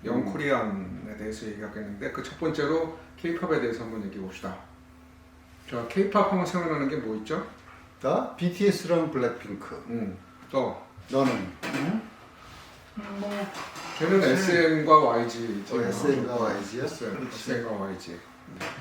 영코리안에 대해서 얘기하겠는데 그 첫 번째로 K-팝에 대해서 한번 얘기해 봅시다. 자, K-팝 하면 생각나는 게 뭐 있죠? 나 BTS랑 블랙핑크. 또 너는? 걔는 SM과 YG. SM과 YG야? SM과 YG.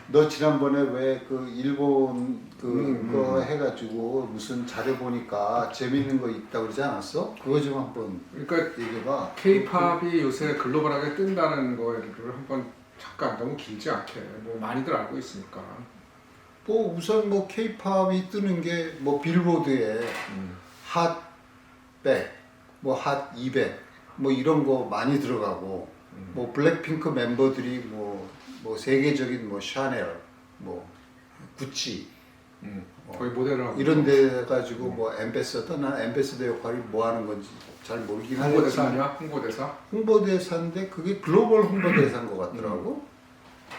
너 지난번에 왜 그 일본 그거 해가지고 무슨 자료 보니까 재밌는 거 있다고 그러지 않았어? 그거 좀 한번 그러니까 얘기해봐. K-팝이 요새 글로벌하게 뜬다는 거를 한번 잠깐 너무 길지 않게 뭐 많이들 알고 있으니까. 뭐 우선 뭐 K-팝이 뜨는 게 뭐 빌보드에 핫 100, 뭐 핫 200, 뭐 이런 거 많이 들어가고 뭐 블랙핑크 멤버들이 뭐 세계적인 뭐 샤넬, 뭐 구찌, 거의 모델을 하고 이런 데 가지고 뭐 엠베서더, 난 엠베서더 역할이 뭐 하는 건지 잘 모르긴 홍보대사 하지만 아니야? 홍보대사? 홍보대사인데 그게 글로벌 홍보대사인 것 같더라고.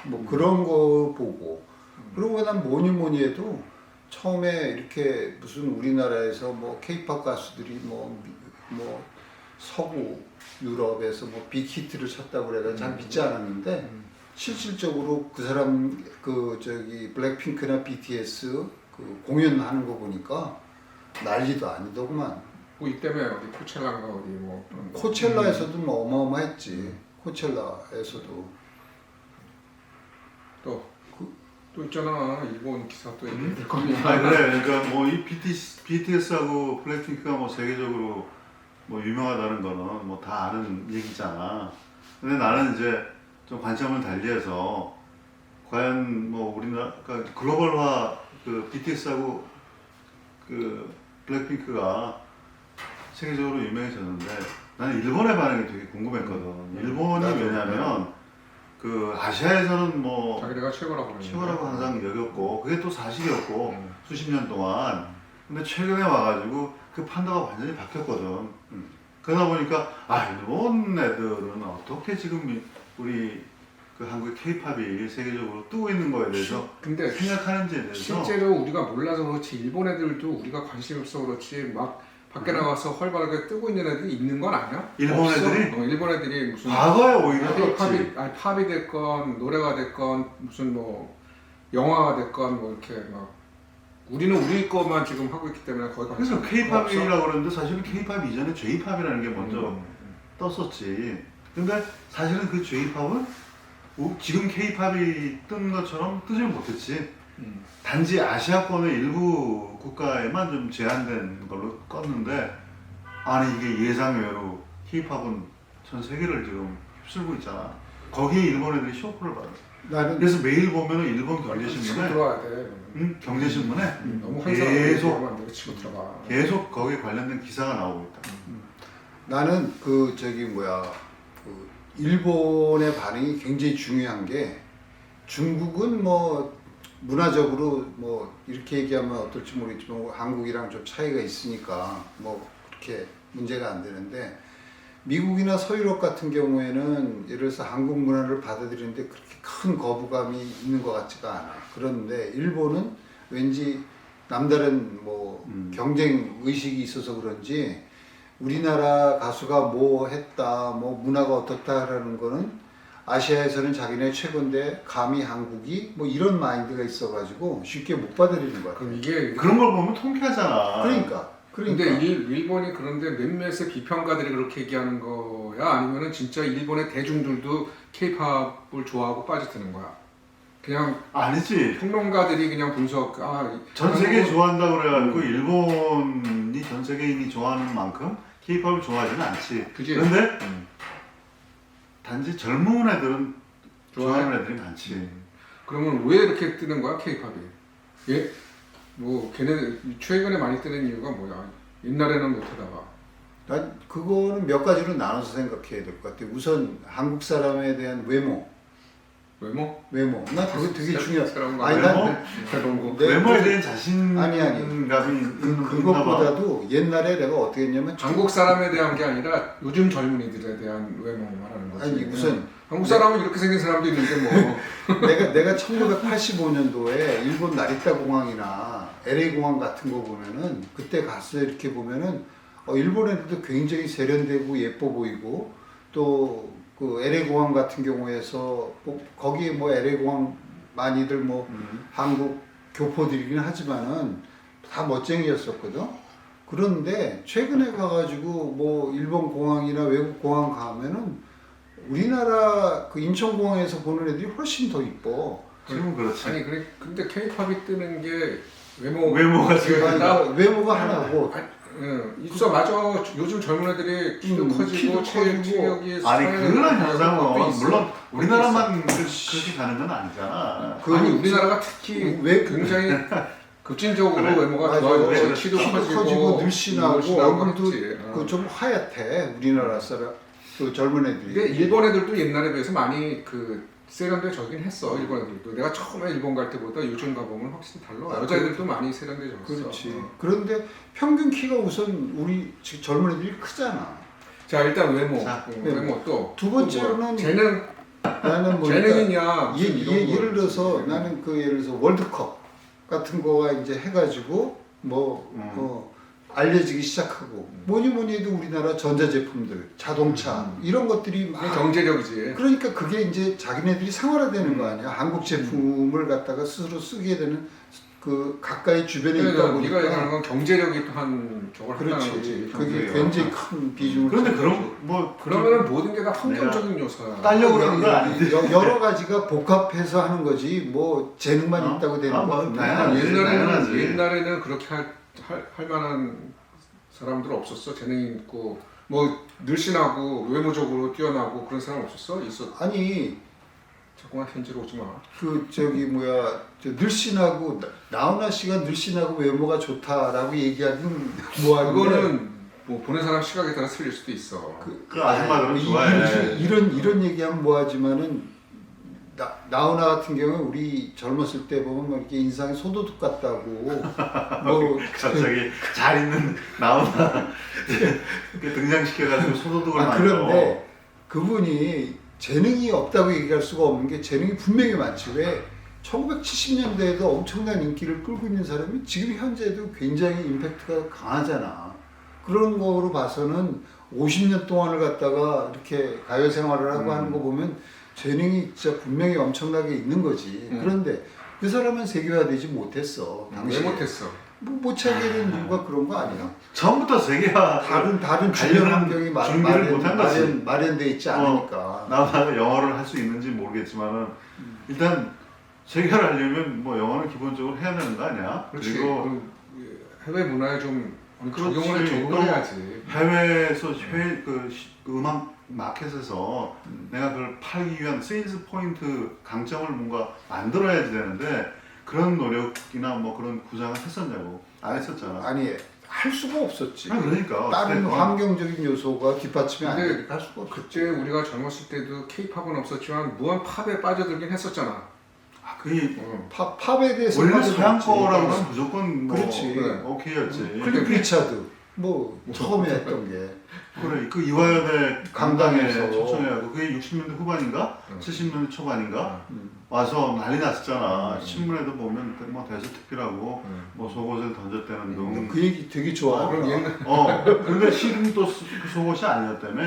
뭐 그런 거 보고 그리고 난 뭐니 해도 처음에 이렇게 무슨 우리나라에서 뭐 케이팝 가수들이 뭐 서구 유럽에서 뭐 빅히트를 쳤다고 그래가 잘 믿지 않았는데 실질적으로 그 사람 그 저기 블랙핑크나 BTS 그 공연하는 거 보니까 난리도 아니더구만. 뭐 이때문에 어디 코첼라인가 어디 뭐 그런 거. 코첼라에서도 뭐 어마어마했지. 코첼라에서도 또 있잖아 일본 기사 또 얘기할 거냐. 아 그래, 그러니까 뭐 이 BTS하고 블랙핑크가 뭐 세계적으로 뭐 유명하다는 거는 뭐 다 아는 얘기잖아. 근데 나는 이제 좀 관점을 달리해서 과연 뭐 우리나라 그러니까 글로벌화 그 BTS하고 그 블랙핑크가 세계적으로 유명해졌는데 나는 일본의 반응이 되게 궁금했거든. 일본이 왜냐면 그 아시아에서는 뭐 자기네가 최고라고 최고라고 항상 여겼고 그게 또 사실이었고 수십 년 동안. 근데 최근에 와가지고 그 판도가 완전히 바뀌었거든. 그러다 보니까 아 일본 애들은 어떻게 지금 우리 그 한국의 K-팝이 세계적으로 뜨고 있는 거에 대해서 근데 생각하는지에 대해서 실제로 우리가 몰라서 그렇지 일본 애들도 우리가 관심이 없어 그렇지 막 밖에 나가서 활발하게 뜨고 있는 애들이 있는 건 아니야? 일본 없어? 애들이? 일본 애들이 무슨 과거에 오히려 그렇지. 팝이 됐건 노래가 됐건 무슨 뭐 영화가 됐건 뭐 이렇게 막 우리는 우리 것만 지금 하고 있기 때문에 거의 그래서 K-팝이라고 그러는데 사실은 K-팝 이전에 J-팝이라는 게 먼저 떴었지. 근데 사실은 그 J-팝은 지금 K-팝이 뜬 것처럼 뜨지 못했지. 단지 아시아권의 일부 국가에만 좀 제한된 걸로 껐는데 아니 이게 예상외로 K-팝은 전 세계를 지금 휩쓸고 있잖아. 거기에 일본 애들이 쇼크를 받아. 나는 그래서 매일 보면은 일본 치고 경제신문에 들어와야 돼. 경제신문에 너무 계속 한사람 치고 들어가. 계속 거기에 관련된 기사가 나오고 있다. 나는 그 저기 뭐야 그 일본의 반응이 굉장히 중요한 게 중국은 뭐 문화적으로 뭐 이렇게 얘기하면 어떨지 모르겠지만 한국이랑 좀 차이가 있으니까 뭐 그렇게 문제가 안 되는데 미국이나 서유럽 같은 경우에는 예를 들어서 한국 문화를 받아들이는데 그렇게 큰 거부감이 있는 것 같지가 않아. 그런데 일본은 왠지 남다른 뭐 경쟁 의식이 있어서 그런지 우리나라 가수가 뭐 했다, 뭐 문화가 어떻다라는 거는 아시아에서는 자기네 최고인데 감히 한국이 뭐 이런 마인드가 있어가지고 쉽게 못 받아들이는 거야. 그럼 이게 그런 걸 보면 통쾌하잖아. 그러니까. 근데 일본이 그런데 몇몇의 비평가들이 그렇게 얘기하는 거야? 아니면은 진짜 일본의 대중들도 K-팝을 좋아하고 빠져드는 거야? 그냥 아니지. 평론가들이 그냥 분석 전 세계 좋아한다고 그래가지고 일본이 전 세계인이 좋아하는 만큼 K-팝을 좋아하지는 않지. 그치? 그런데 단지 젊은 애들은 좋아하는 애들이 많지. 그러면 왜 이렇게 뜨는 거야 K-팝이? 예? 뭐 걔네 최근에 많이 뜨는 이유가 뭐야? 옛날에는 못하다가. 난 그거는 몇 가지로 나눠서 생각해야 될 것 같아. 우선 한국 사람에 대한 외모. 외모? 나 그거 되게 중요해. 아니 외모? 외모에 대한 자신감이 있나 봐. 그것보다도 옛날에 내가 어떻게 했냐면 한국 사람에 대한 게 아니라 요즘 젊은이들에 대한 외모 말하는 거지. 아니 우선 한국 사람은 이렇게 생긴 사람도 있는데 뭐. 내가 1985년도에 일본 나리타 공항이나 LA 공항 같은 거 보면은 그때 갔어 이렇게 보면은 일본 애들도 굉장히 세련되고 예뻐 보이고 또 그 그 LA 공항 같은 경우에서 뭐 거기 뭐 LA 공항 많이들 뭐 한국 교포들이긴 하지만은 다 멋쟁이였었거든. 그런데 최근에 가가지고 뭐 일본 공항이나 외국 공항 가면은 우리나라 그 인천공항에서 보는 애들이 훨씬 더 이뻐. 지금 그렇지. 아니 그래 근데 케이팝이 뜨는 게 외모가 외모가 지금 그러니까 외모가 하나고 있어 맞아. 요즘 젊은 애들이 키도 커지고 키도 체력이 아니 그런 것도 현상은 있어. 물론 그것도 우리나라만 그렇게 가는 건 아니잖아. 아니 우리나라가 특히 왜 굉장히 급진적으로 그래. 외모가 맞아. 좋아지고 그래. 키도 커지고 커지고 늘씬하고 얼굴도 그렇지. 그 좀 하얗대 우리나라 사람 그 젊은 애들이. 근데 일본 애들도 옛날에 비해서 많이 그 세련돼지긴 했어. 일본 애들도 내가 처음에 일본 갈 때보다 요즘 가보면 확실히 달라. 여자애들도 많이 세련돼졌어. 그렇지. 그런데 평균 키가 우선 우리 지금 젊은 애들이 크잖아. 자 일단 외모. 자, 외모 또. 두 번째로는 재능. 나는 뭐 재능이냐. 예를 들어서 나는 그 예를 들어서 월드컵 같은 거가 이제 해가지고 뭐 알려지기 시작하고 뭐니 해도 우리나라 전자제품들, 자동차 이런 것들이 막 경제력이지. 그러니까 그게 이제 자기네들이 생활화되는 거 아니야. 한국 제품을 갖다가 스스로 쓰게 되는 그 가까이 주변에 있다 네가 보니까 얘기하는 건 경제력이 또한 저걸 한다는 그렇지. 거지. 그게 경제력. 굉장히 큰 비중을 그런데 차지하죠. 그런 뭐 그러면은 모든 게 다 환경적인 요소야. 딸려고 그러는 건 아닌데. 여러 가지가 복합해서 하는 거지 뭐 재능만 어? 있다고 되는 아, 건 뭐, 아니야. 당연하지. 당연하지. 옛날에는 그렇게 할 만한 사람들 없었어. 재능 있고 뭐 늘씬하고 외모적으로 뛰어나고 그런 사람 없었어? 있어. 아니 자꾸만 현지로 오지 마. 그 저기 뭐야 저 늘씬하고 나훈아 씨가 늘씬하고 외모가 좋다라고 얘기하긴 뭐하는데 그거는 뭐 보는 사람 시각에 따라 틀릴 수도 있어. 그 아줌마들은 좋아해. 이런 얘기하면 뭐하지만은 나훈아 같은 경우는 우리 젊었을 때 보면 뭐 이렇게 인상이 소도둑 같다고 뭐 갑자기 잘 있는 나오나 등장시켜가지고 소도둑을 아, 만들어. 그런데 그분이 재능이 없다고 얘기할 수가 없는 게 재능이 분명히 많지. 왜 1970년대에도 엄청난 인기를 끌고 있는 사람이 지금 현재도 굉장히 임팩트가 강하잖아. 그런 거로 봐서는 50년 동안을 갖다가 이렇게 가요 생활을 하고 하는 거 보면 재능이 진짜 분명히 엄청나게 있는 거지. 그런데 그 사람은 세계화되지 못했어. 왜 당시에. 못했어? 뭐 못 차게 된 이유가 그런 거 아니야. 처음부터 세계화 다른 주변 환경이 준비를 못한 거지. 마련돼 있지 않으니까. 나훈아가 영어를 할 수 있는지 모르겠지만은 일단 세계화를 하려면 뭐 영어는 기본적으로 해야 되는 거 아니야? 그렇지. 그리고 그럼 해외 문화에 좀 그렇지. 적용을 또 해야지. 해외에서 그 음악 마켓에서 내가 그걸 팔기 위한 세일즈 포인트 강점을 뭔가 만들어야지 되는데 그런 노력이나 뭐 그런 구상을 했었냐고 안 했었잖아. 아니 할 수가 없었지. 그러니까 다른 어쨌든 환경적인 요소가 뒷받침이 안 근데 되니까 할 수가 없어. 그때 우리가 젊었을 때도 케이팝은 없었지만 무한 팝에 빠져들긴 했었잖아. 그게 팝에 대해서 원래 빠져들었지. 서양 거라고는 무조건 뭐 그렇지. 오케이였지. 클리프 리차드 뭐 처음에 했던 게 그래 그 이화연의 강당에 강당에서. 초청해가지고 그게 60년대 후반인가 70년대 초반인가 와서 난리 났었잖아. 신문에도 보면 뭐 대서특필하고 뭐 속옷을 던졌다는 둥. 그 얘기 되게 좋아하더라. 그럼 옛날 근데 실은 또 그 속옷이 아니었다며.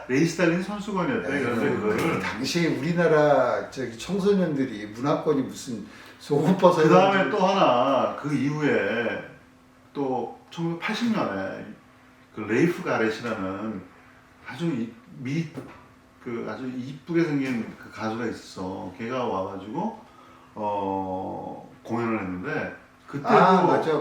레이스 달린 선수건이었대. 그런데 그거를 당시에 우리나라 저기 청소년들이 문화권이 무슨 속옷 벗어 그 다음에 또 하나 그 이후에 또 1980년에 그 레이프 가렛이라는 아주 그 아주 이쁘게 생긴 그 가수가 있었어. 걔가 와가지고 공연을 했는데 그때도 맞아.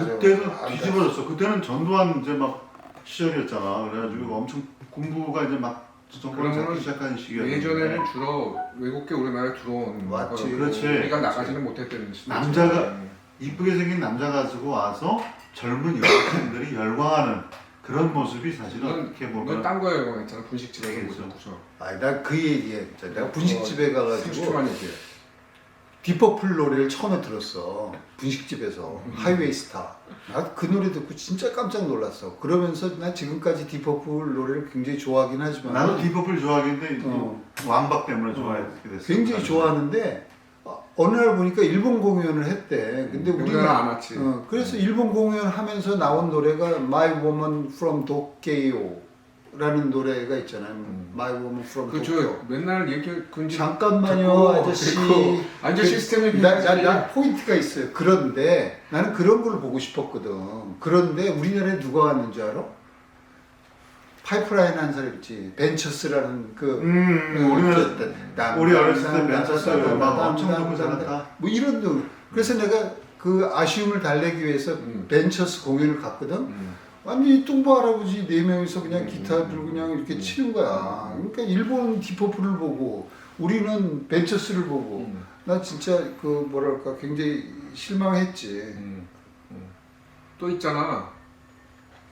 그때도 아, 뒤집어졌어. 그때는 전두환 이제 막 시절이었잖아. 그래가지고 엄청 군부가 이제 막 정권을 잡기 시작한 시기였는데 예전에는 주로 외국계 우리나라에 들어온 맞지. 거고 그렇지. 우리가 나가지는 못했던 시대죠. 남자가 이쁘게 생긴 남자 가지고 와서 젊은 여학생들이 열광하는 그런 모습이 사실은 어떻게 넌 보면 딴 거에 열광했잖아. 분식집에서 그렇죠. 모셔. 나그 얘기해. 내가 분식집에 가가지고 30초만 얘기해. 디퍼플 노래를 처음에 들었어. 분식집에서 하이웨이 스타. 나 그 노래 듣고 진짜 깜짝 놀랐어. 그러면서 나 지금까지 디퍼플 노래를 굉장히 좋아하긴 하지만 나도 디퍼플 좋아하겠는데 어. 왕박 때문에 좋아하게 됐어. 굉장히 좋아하는데 어느 날 보니까 일본 공연을 했대. 근데 우리나라 안 왔지. 그래서 일본 공연하면서 나온 노래가 My Woman from Tokyo 라는 노래가 있잖아요. My Woman from 그저 Tokyo. 맨날 얘기 근지 잠깐만요, 아저씨. 완전 시스템이 나 포인트가 있어요. 그런데 나는 그런 걸 보고 싶었거든. 그런데 우리나라에 누가 왔는 줄 알아? 파이프라인 한 사람 있지. 벤처스라는 우리나라 우리 어렸을 때 벤처스가 막 엄청 듣고 살았다. 뭐 이런 거. 그래서 내가 그 아쉬움을 달래기 위해서 벤처스 공연을 갔거든. 완전히 뚱보 할아버지 4명이서 그냥 기타 들고 그냥 이렇게 치는 거야. 그러니까 일본 디퍼플을 보고 우리는 벤처스를 보고 나 진짜 그 뭐랄까 굉장히 실망했지. 또 있잖아.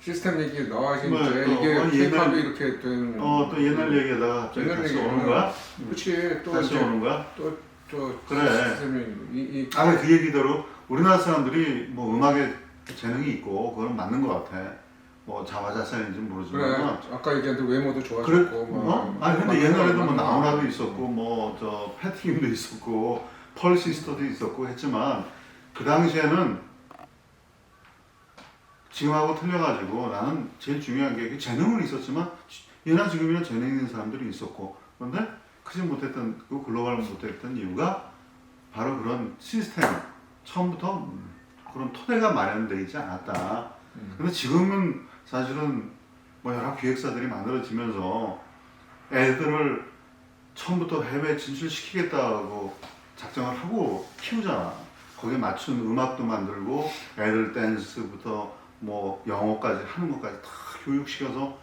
시스템 얘기 나와진 뭐, 이제 또, 이게 K-팝이 옛날- 이렇게 된. 또 옛날 얘기에다가 갑자기 옛날 다시 얘기 오는 거야? 그렇지. 또 다시 이제 오는 거야? 또 그래. 시스템이 이 그 얘기대로 우리나라 사람들이 뭐 음악에 재능이 있고 그건 맞는 것 같아. 뭐 자화자찬인지는 그래. 모르지만. 아까 얘기한 대로 외모도 그래? 좋아졌고 뭐. 아니 근데 옛날에도 뭐 나훈아도 있었고 뭐 저 패티김도 있었고 펄 시스터도 있었고 했지만 그 당시에는 지금하고 틀려가지고 나는 제일 중요한 게 재능은 있었지만 예나 지금이나 재능 있는 사람들이 있었고 그런데 크지 못했던 그 글로벌 못했던 이유가 바로 그런 시스템 처음부터 그런 토대가 마련되어 있지 않았다. 근데 지금은 사실은 뭐 여러 기획사들이 만들어지면서 애들을 처음부터 해외 진출시키겠다고 작정을 하고 키우잖아. 거기에 맞춘 음악도 만들고 애들 댄스부터 뭐 영어까지 하는 것까지 다 교육시켜서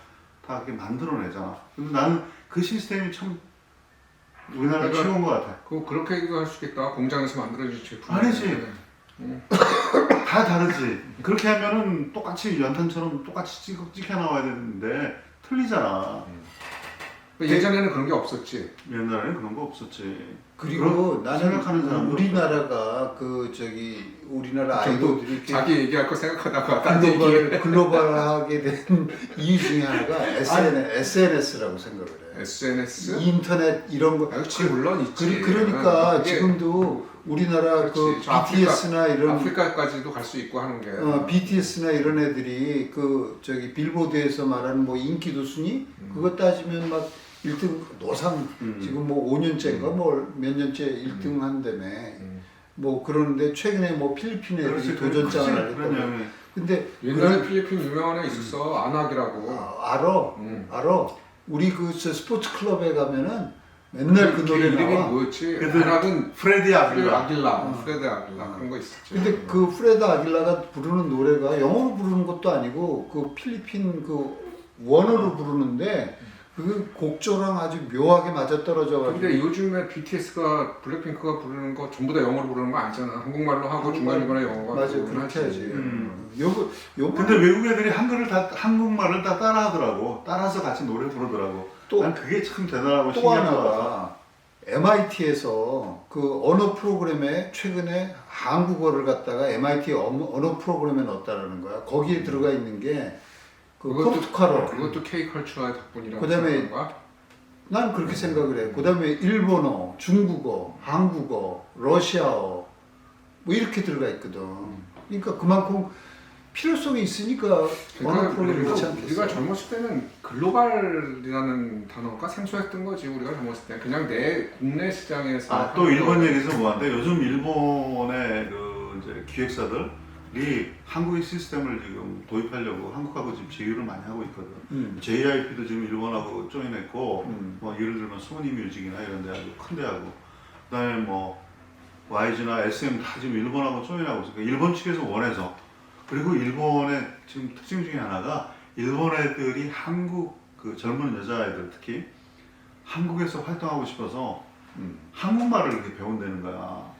다 그렇게 만들어내잖아. 근데 나는 그 시스템이 참 우리나라 그러니까 최고인 것 같아. 그렇게 얘기도 할 수 있겠다. 공장에서 만들어진 제품. 아니지. 다 다르지. 그렇게 하면은 똑같이 연탄처럼 똑같이 찍혀 나와야 되는데 틀리잖아. 예전에는 그런 게 없었지. 옛날에는 그런 거 없었지. 그리고 나는 생각하는 사람도 우리나라가 그 저기 우리나라 아이돌들이 이렇게 자기 얘기할 거 생각하다가 딴 얘기. 글로벌하게 된 이유 중에 하나가 SNS라고 생각을 해. SNS? 인터넷 이런 거. 역시 물론 있지. 그러니까 그게- 지금도 우리나라 그 그렇지. 저 BTS나 이런 아프리카까지도 갈 수 있고 하는 게. BTS나 이런 애들이 그 저기 빌보드에서 말하는 뭐 인기도 순위 그거 따지면 막 1등 노상 지금 뭐 5년째인가 뭐 몇 년째 1등 한다며 뭐 그러는데 최근에 뭐 필리핀 애들이 도전장을 하겠다고. 근데 옛날에 필리핀 유명한 애 있었어. 안학이라고. 알아. 우리 그 저 스포츠 클럽에 가면은 맨날 그 노래 이름이 나와. 뭐였지? 그들- 안학은 프레디 아빌라. 프레드 아길라 그런 거 있었지. 근데 그 프레드 아길라가 부르는 노래가 영어로 부르는 것도 아니고 그 필리핀 그 원어로 부르는데 그 곡조랑 아주 묘하게 맞아떨어져가지고. 근데 요즘에 BTS가 블랙핑크가 부르는 거 전부 다 영어로 부르는 거 아니잖아. 한국말로 하고 중간중간에 영어가 맞아 들어오긴 그렇게 하지. 하지. 요거 근데 외국 애들이 한국말을 다 따라하더라고. 따라서 같이 노래 부르더라고. 또- 난 그게 참 대단하고 또 신기한 거 같아. 하나가 MIT에서 그 언어 프로그램에 최근에 한국어를 갖다가 MIT 언어 프로그램에 넣었다라는 거야. 거기에 들어가 있는 게그 포르투갈어. 그것도 K컬처의 덕분이라고 그다음에 생각하는 거야? 난 그렇게 생각을 해. 그다음에 일본어, 중국어, 한국어, 러시아어 뭐 이렇게 들어가 있거든. 그러니까 그만큼 필요성이 있으니까 언어 프로그램이 그렇지 않겠어. 우리가 젊었을 때는 글로벌이라는 단어가 생소했던 거지. 우리가 젊었을 때 그냥 내 국내 시장에서 또 일본 얘기에서 뭐한데 요즘 일본의 그 이제 기획사들이 한국의 시스템을 지금 도입하려고 한국하고 지금 제휴를 많이 하고 있거든. JYP도 지금 일본하고 조인했고 뭐 예를 들면 소니 뮤직이나 이런 데 아주 큰 데하고 그다음에 뭐 YG나 SM 다 지금 일본하고 조인하고 있으니까 일본 측에서 원해서 그리고 일본의 지금 특징 중에 하나가 일본 애들이 한국 그 젊은 여자애들 특히 한국에서 활동하고 싶어서 한국말을 이렇게 배운다는 거야.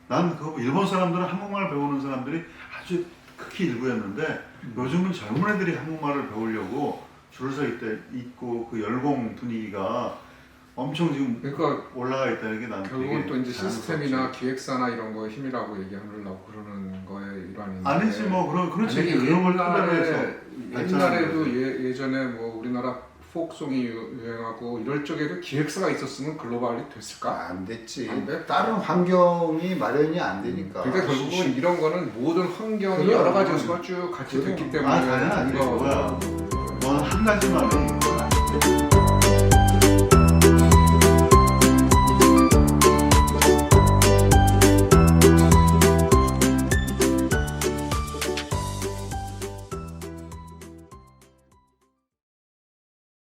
난 그 일본 사람들은 한국말 배우는 사람들이 아주 극히 일부였는데 요즘은 젊은 애들이 한국말을 배우려고 줄을 서 있고 그 열공 분위기가 엄청 지금 그러니까 올라가 있다는 게 나는 결국은 되게 또 이제 자랑스럽지. 시스템이나 기획사나 이런 거의 힘이라고 얘기하려고 그러는 거의 일환인데 아니지 뭐 그렇지 만약에 그런 걸 토대로 옛날에도 예전에 뭐 우리나라 포크송이 유행하고 이럴 적에도 기획사가 있었으면 글로벌이 됐을까? 안 됐지. 안 돼? 다른 환경이 마련이 안 되니까. 그러니까 결국은 이런 거는 모든 환경이 그럼. 여러 가지 요소가 쭉 같이 됐기 때문에 당연하지 된 거. 뭐야 뭐 어느 한 가지만의 이유는 아닌데